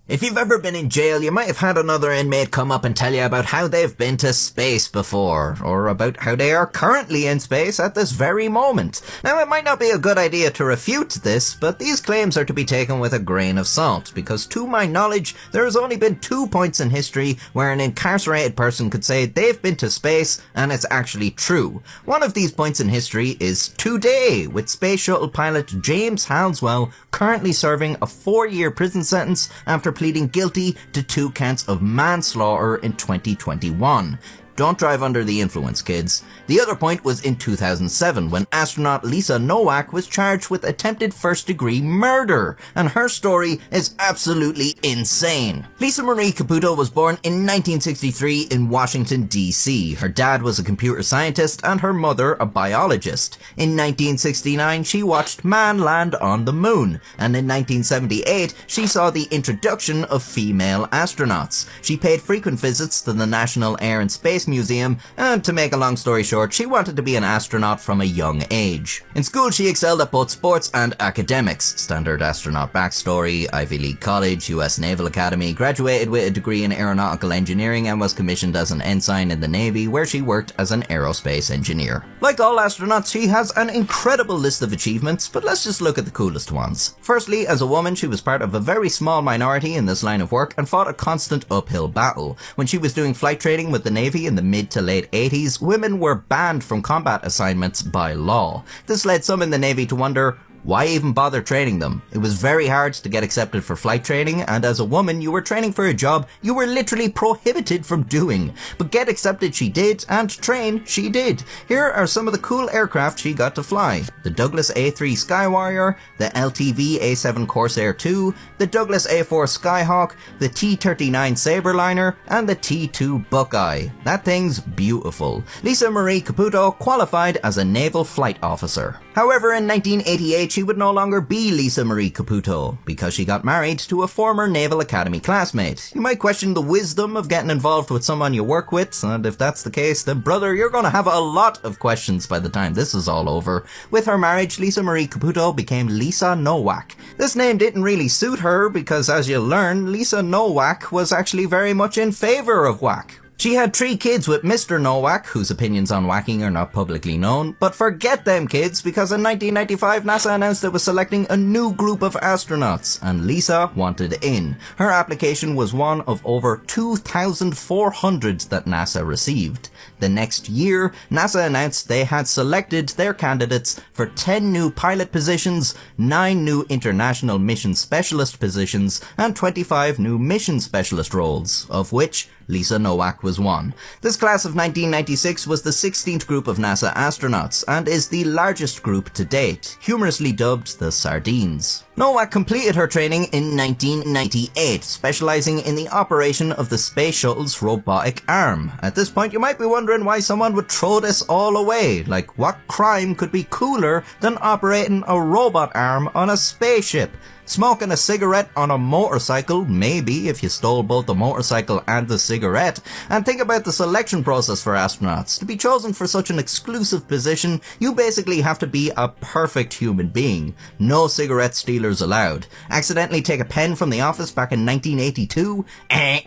If you've ever been in jail, you might have had another inmate come up and tell you about how they've been to space before, or about how they are currently in space at this very moment. Now, it might not be a good idea to refute this, but these claims are to be taken with a grain of salt, because to my knowledge, there has only been 2 points in history where an incarcerated person could say they've been to space and it's actually true. One of these points in history is today, with Space Shuttle pilot James Halswell currently serving a 4-year prison sentence after pleading guilty to 2 counts of manslaughter in 2021. Don't drive under the influence, kids. The other point was in 2007 when astronaut Lisa Nowak was charged with attempted first-degree murder, and her story is absolutely insane. Lisa Marie Caputo was born in 1963 in Washington, D.C. Her dad was a computer scientist and her mother a biologist. In 1969, she watched man land on the moon, and in 1978, she saw the introduction of female astronauts. She paid frequent visits to the National Air and Space Museum, and to make a long story short, she wanted to be an astronaut from a young age. In school, she excelled at both sports and academics. Standard astronaut backstory: Ivy League college, US Naval Academy, graduated with a degree in aeronautical engineering and was commissioned as an ensign in the Navy, where she worked as an aerospace engineer. Like all astronauts, she has an incredible list of achievements, but let's just look at the coolest ones. Firstly, as a woman, she was part of a very small minority in this line of work and fought a constant uphill battle. When she was doing flight training with the Navy in the mid to late 80s, women were banned from combat assignments by law. This led some in the Navy to wonder, why even bother training them? It was very hard to get accepted for flight training, and as a woman, you were training for a job you were literally prohibited from doing. But get accepted she did, and train she did. Here are some of the cool aircraft she got to fly: the Douglas A3 Skywarrior, the LTV A7 Corsair II, the Douglas A4 Skyhawk, the T-39 Sabreliner, and the T-2 Buckeye. That thing's beautiful. Lisa Marie Caputo qualified as a naval flight officer. However, in 1988, she would no longer be Lisa Marie Caputo, because she got married to a former Naval Academy classmate. You might question the wisdom of getting involved with someone you work with, and if that's the case, then brother, you're gonna have a lot of questions by the time this is all over. With her marriage, Lisa Marie Caputo became Lisa Nowak. This name didn't really suit her, because as you'll learn, Lisa Nowak was actually very much in favour of whack. She had 3 kids with Mr. Nowak, whose opinions on whacking are not publicly known, but forget them kids, because in 1995 NASA announced it was selecting a new group of astronauts, and Lisa wanted in. Her application was one of over 2,400 that NASA received. The next year, NASA announced they had selected their candidates for 10 new pilot positions, 9 new international mission specialist positions, and 25 new mission specialist roles, of which Lisa Nowak was one. This class of 1996 was the 16th group of NASA astronauts, and is the largest group to date, humorously dubbed the Sardines. Nowak completed her training in 1998, specializing in the operation of the Space Shuttle's robotic arm. At this point, you might be wondering why someone would throw this all away. Like, what crime could be cooler than operating a robot arm on a spaceship? Smoking a cigarette on a motorcycle, maybe, if you stole both the motorcycle and the cigarette. And think about the selection process for astronauts. To be chosen for such an exclusive position, you basically have to be a perfect human being. No cigarette stealers allowed. Accidentally take a pen from the office back in 1982?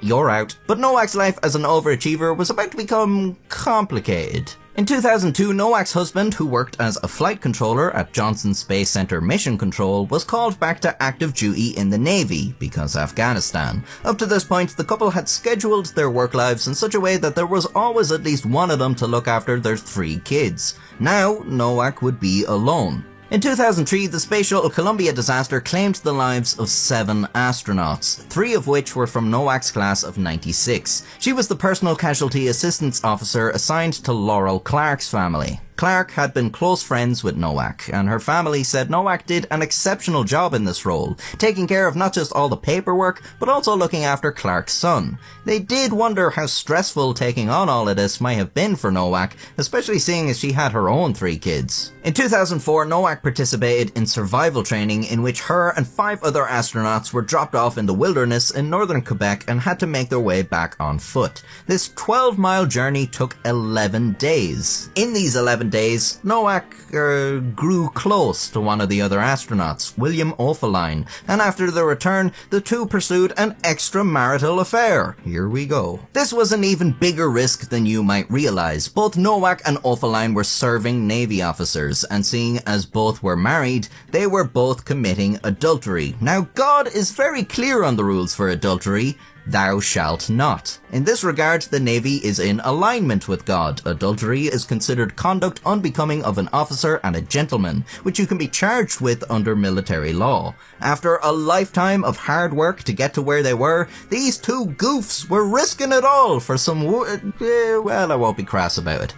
You're out. But Nowak's life as an overachiever was about to become complicated. In 2002, Nowak's husband, who worked as a flight controller at Johnson Space Center Mission Control, was called back to active duty in the Navy, because Afghanistan. Up to this point, the couple had scheduled their work lives in such a way that there was always at least one of them to look after their 3 kids. Now, Nowak would be alone. In 2003, the Space Shuttle Columbia disaster claimed the lives of 7 astronauts, 3 of which were from Nowak's class of 96. She was the personal casualty assistance officer assigned to Laurel Clark's family. Clark had been close friends with Nowak, and her family said Nowak did an exceptional job in this role, taking care of not just all the paperwork, but also looking after Clark's son. They did wonder how stressful taking on all of this might have been for Nowak, especially seeing as she had her own 3 kids. In 2004, Nowak participated in survival training in which her and 5 other astronauts were dropped off in the wilderness in northern Quebec and had to make their way back on foot. This 12-mile journey took 11 days. In these 11 days, Nowak grew close to one of the other astronauts, William Oefelein, and after their return, the two pursued an extramarital affair. Here we go. This was an even bigger risk than you might realize. Both Nowak and Oefelein were serving Navy officers, and seeing as both were married, they were both committing adultery. Now, God is very clear on the rules for adultery. Thou shalt not. In this regard, the Navy is in alignment with God. Adultery is considered conduct unbecoming of an officer and a gentleman, which you can be charged with under military law. After a lifetime of hard work to get to where they were, these two goofs were risking it all for some well, I won't be crass about it.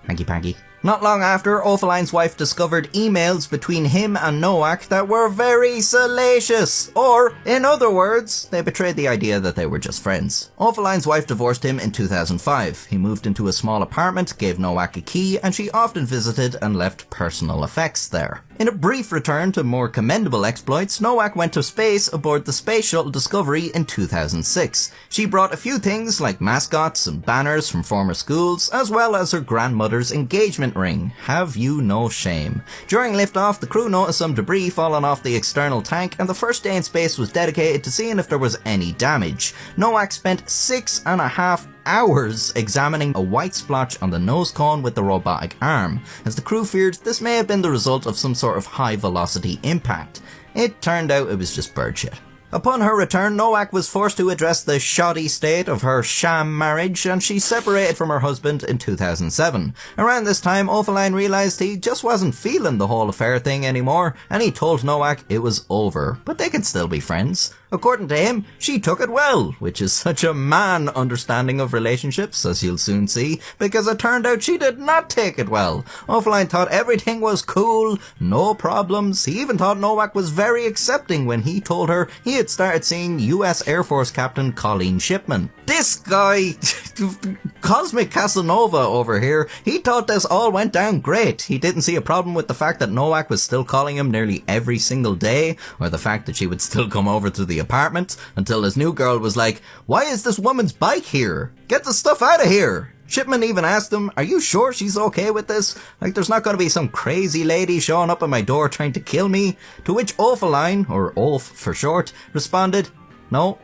Hanky panky. Not long after, Oeffelein's wife discovered emails between him and Nowak that were very salacious. Or, in other words, they betrayed the idea that they were just friends. Oeffelein's wife divorced him in 2005. He moved into a small apartment, gave Nowak a key, and she often visited and left personal effects there. In a brief return to more commendable exploits, Nowak went to space aboard the Space Shuttle Discovery in 2006. She brought a few things like mascots and banners from former schools, as well as her grandmother's engagement ring. Have you no shame? During liftoff, the crew noticed some debris falling off the external tank, and the first day in space was dedicated to seeing if there was any damage. Nowak spent 6.5 hours examining a white splotch on the nose cone with the robotic arm, as the crew feared this may have been the result of some sort of high velocity impact. It turned out it was just bird shit. Upon her return, Nowak was forced to address the shoddy state of her sham marriage, and she separated from her husband in 2007. Around this time, Oefelein realised he just wasn't feeling the whole affair thing anymore, and he told Nowak it was over, but they could still be friends. According to him, she took it well, which is such a man understanding of relationships, as you'll soon see, because it turned out she did not take it well. Oefelein thought everything was cool, no problems. He even thought Nowak was very accepting when he told her he had started seeing US Air Force Captain Colleen Shipman. This guy, Cosmic Casanova over here, he thought this all went down great. He didn't see a problem with the fact that Nowak was still calling him nearly every single day, or the fact that she would still come over to the apartment, until his new girl was like, "Why is this woman's bike here? Get the stuff out of here!" Shipman even asked him, "Are you sure she's okay with this? Like, there's not going to be some crazy lady showing up at my door trying to kill me?" To which Oefelein, or Olf for short, responded, "No,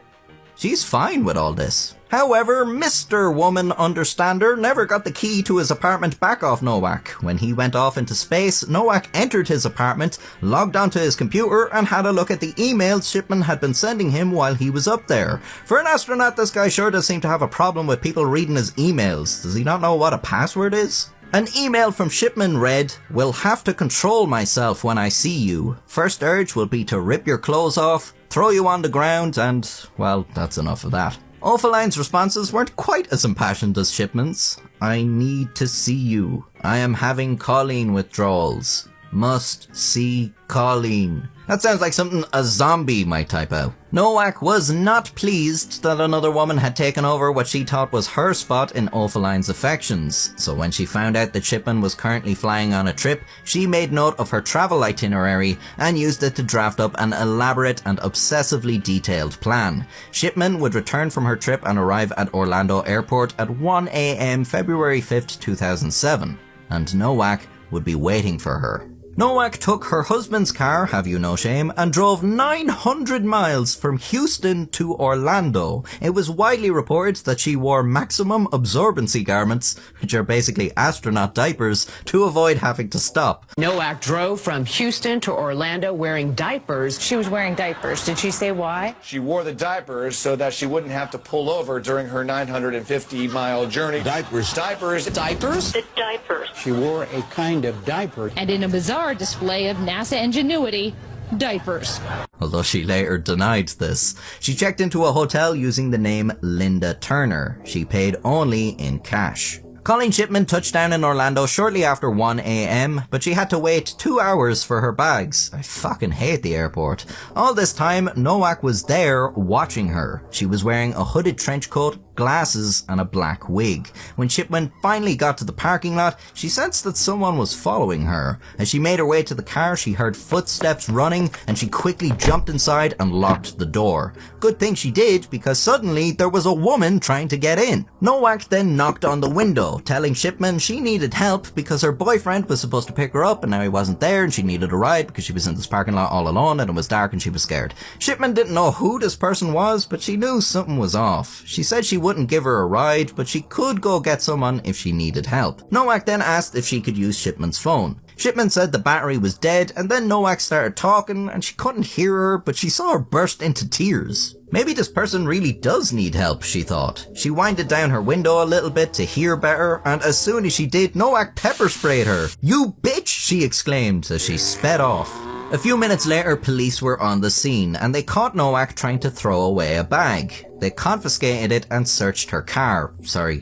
she's fine with all this." However, Mr. Woman Understander never got the key to his apartment back off Nowak. When he went off into space, Nowak entered his apartment, logged onto his computer, and had a look at the emails Shipman had been sending him while he was up there. For an astronaut, this guy sure does seem to have a problem with people reading his emails. Does he not know what a password is? An email from Shipman read, "Will have to control myself when I see you. First urge will be to rip your clothes off, throw you on the ground, and, well, that's enough of that." Oeffelein's responses weren't quite as impassioned as Shipman's. "I need to see you. I am having Colleen withdrawals. Must see Colleen." That sounds like something a zombie might type out. Nowak was not pleased that another woman had taken over what she thought was her spot in Oeffelein's affections. So when she found out that Shipman was currently flying on a trip, she made note of her travel itinerary and used it to draft up an elaborate and obsessively detailed plan. Shipman would return from her trip and arrive at Orlando Airport at 1 a.m. February 5th, 2007, and Nowak would be waiting for her. Nowak took her husband's car, have you no shame, and drove 900 miles from Houston to Orlando. It was widely reported that she wore maximum absorbency garments, which are basically astronaut diapers, to avoid having to stop. Nowak drove from Houston to Orlando wearing diapers. She was wearing diapers. Did she say why? She wore the diapers so that she wouldn't have to pull over during her 950-mile journey. Diapers. Diapers. Diapers? The diapers. She wore a kind of diaper. And in a bizarre display of NASA ingenuity, diapers. Although she later denied this. She checked into a hotel using the name Linda Turner. She paid only in cash. Colleen Shipman touched down in Orlando shortly after 1 a.m, but she had to wait 2 hours for her bags. I fucking hate the airport. All this time, Nowak was there watching her. She was wearing a hooded trench coat, glasses and a black wig. When Shipman finally got to the parking lot, she sensed that someone was following her. As she made her way to the car, she heard footsteps running and she quickly jumped inside and locked the door. Good thing she did, because suddenly there was a woman trying to get in. Nowak then knocked on the window, telling Shipman she needed help because her boyfriend was supposed to pick her up and now he wasn't there and she needed a ride because she was in this parking lot all alone and it was dark and she was scared. Shipman didn't know who this person was, but she knew something was off. She said she wouldn't give her a ride, but she could go get someone if she needed help. Nowak then asked if she could use Shipman's phone. Shipman said the battery was dead, and then Nowak started talking and she couldn't hear her, but she saw her burst into tears. Maybe this person really does need help, she thought. She winded down her window a little bit to hear better, and as soon as she did, Nowak pepper sprayed her. "You bitch!" she exclaimed as she sped off. A few minutes later, police were on the scene, and they caught Nowak trying to throw away a bag. They confiscated it and searched her car.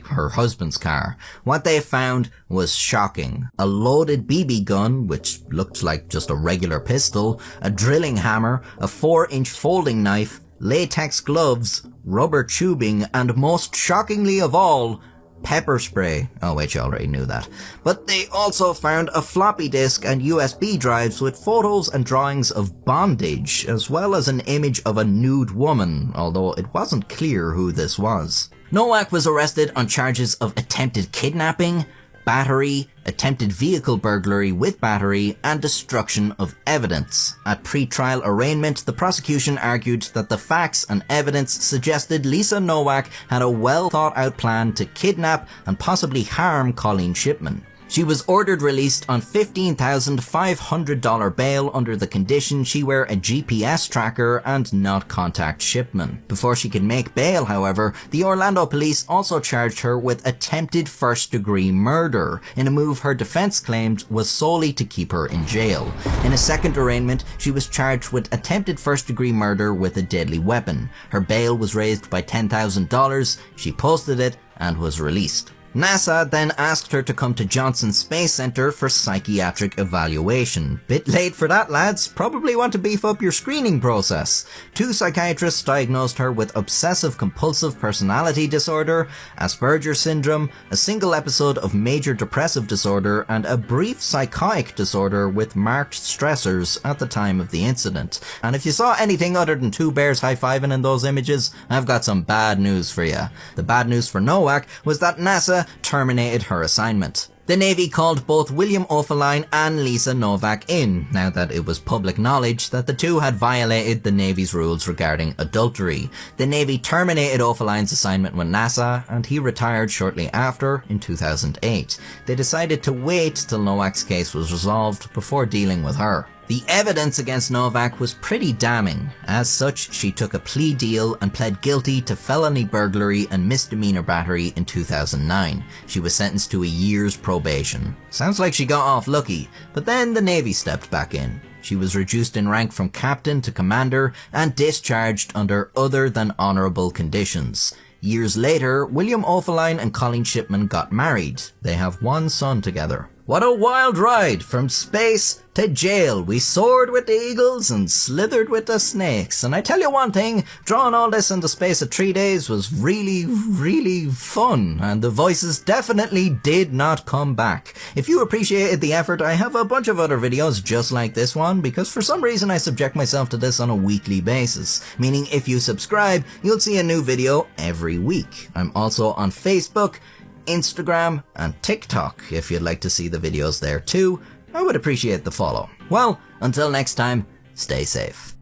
Her husband's car. What they found was shocking. A loaded BB gun, which looked like just a regular pistol, a drilling hammer, a 4-inch folding knife, latex gloves, rubber tubing, and most shockingly of all, pepper spray. Oh wait, you already knew that. But they also found a floppy disk and USB drives with photos and drawings of bondage, as well as an image of a nude woman, although it wasn't clear who this was. Nowak was arrested on charges of attempted kidnapping, battery, attempted vehicle burglary with battery, and destruction of evidence. At pre-trial arraignment, the prosecution argued that the facts and evidence suggested Lisa Nowak had a well-thought-out plan to kidnap and possibly harm Colleen Shipman. She was ordered released on $15,500 bail under the condition she wear a GPS tracker and not contact Shipman. Before she could make bail, however, the Orlando police also charged her with attempted first-degree murder, in a move her defense claimed was solely to keep her in jail. In a second arraignment, she was charged with attempted first-degree murder with a deadly weapon. Her bail was raised by $10,000, she posted it, and was released. NASA then asked her to come to Johnson Space Center for psychiatric evaluation. Bit late for that, lads. Probably want to beef up your screening process. 2 psychiatrists diagnosed her with obsessive-compulsive personality disorder, Asperger's syndrome, a single episode of major depressive disorder, and a brief psychotic disorder with marked stressors at the time of the incident. And if you saw anything other than 2 bears high-fiving in those images, I've got some bad news for you. The bad news for Nowak was that NASA terminated her assignment. The Navy called both William Oefelein and Lisa Nowak in, now that it was public knowledge that the two had violated the Navy's rules regarding adultery. The Navy terminated Oeffelein's assignment with NASA, and he retired shortly after, in 2008. They decided to wait till Nowak's case was resolved before dealing with her. The evidence against Nowak was pretty damning. As such, she took a plea deal and pled guilty to felony burglary and misdemeanor battery in 2009. She was sentenced to a year's probation. Sounds like she got off lucky, but then the Navy stepped back in. She was reduced in rank from captain to commander and discharged under other than honourable conditions. Years later, William Oefelein and Colleen Shipman got married. They have 1 son together. What a wild ride! From space to jail. We soared with the eagles and slithered with the snakes. And I tell you one thing, drawing all this in the space of 3 days was really, really fun. And the voices definitely did not come back. If you appreciated the effort, I have a bunch of other videos just like this one, because for some reason I subject myself to this on a weekly basis. Meaning if you subscribe, you'll see a new video every week. I'm also on Facebook, Instagram, and TikTok if you'd like to see the videos there too. I would appreciate the follow. Well, until next time, stay safe.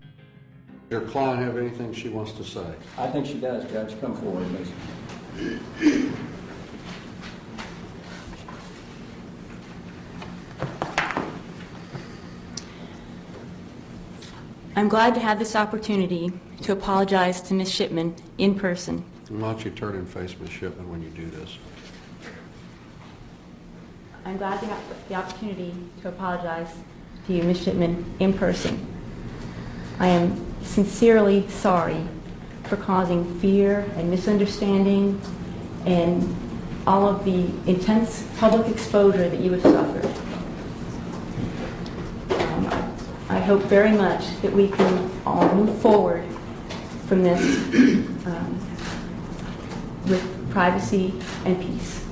Does your client have anything she wants to say? I think she does, Judge. Come forward, please. I'm glad to have this opportunity to apologize to Ms. Shipman in person. Why don't you turn and face Ms. Shipman when you do this? I'm glad to have the opportunity to apologize to you, Ms. Shipman, in person. I am sincerely sorry for causing fear and misunderstanding and all of the intense public exposure that you have suffered. I hope very much that we can all move forward from this with privacy, and peace.